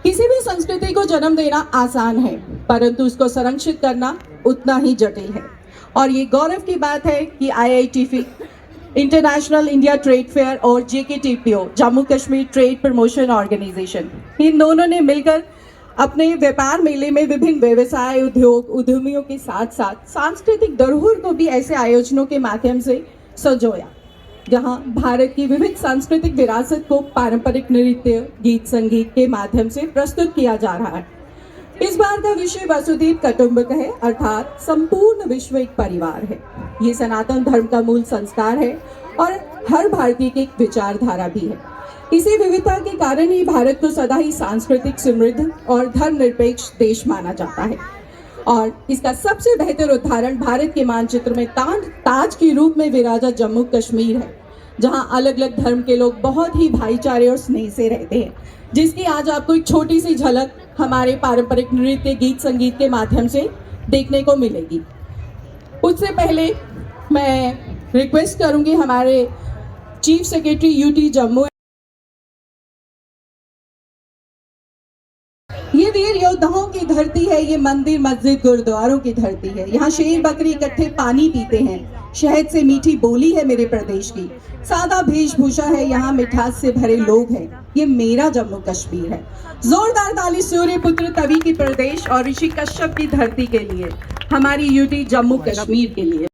किसी भी संस्कृति को जन्म देना आसान है, परंतु उसको संरक्षित करना उतना ही जटिल है। और ये गौरव की बात है कि IITF, international India trade fair और JKTPO, Jammu Kashmir trade promotion organisation, इन दोनों ने मिलकर अपने व्यापार मेले में विभिन्न व्यवसाय, उद्योग, उद्यमियों के साथ साथ सांस्कृतिक धरोहर को भी ऐसे आयोजनों के माध्यम से सजोया, जहां भारत की विविध सांस्कृतिक विरासत को पारंपरिक नृत्य, गीत, संगीत के माध्यम से प्रस्तुत किया जा रहा है। इस बार का विषय वसुधैव कुटुंबकम है, अर्थात संपूर्ण विश्व एक परिवार है। ये सनातन धर्म का मूल संस्कार है और हर भारतीय की एक विचारधारा भी है। इसी विविधता के कारण ही भारत को सदा ही सांस्कृतिक, समृद्ध और धर्मनिरपेक्ष देश माना जाता है। और इसका सबसे बेहतर उदाहरण भारत के मानचित्र में ताज के रूप में विराजा जम्मू कश्मीर है, जहां अलग अलग धर्म के लोग बहुत ही भाईचारे और स्नेह से रहते हैं, जिसकी आज आपको एक छोटी सी झलक हमारे पारंपरिक नृत्य, गीत, संगीत के माध्यम से देखने को मिलेगी। उससे पहले मैं रिक्वेस्ट करूंगी हमारे चीफ सेक्रेटरी UT जम्मू, ये वीर योद्धाओं की धरती है, ये मंदिर, मस्जिद, गुरुद्वारों की धरती है। यहाँ शेर बकरी इकट्ठे पानी पीते हैं, शहद से मीठी बोली है मेरे प्रदेश की, सादा वेशभूषा है, यहाँ मिठास से भरे लोग हैं, ये मेरा जम्मू कश्मीर है। जोरदार ताली सूर्य पुत्र तवी की प्रदेश और ऋषि कश्यप की धरती के लिए, हमारी UT जम्मू कश्मीर के लिए।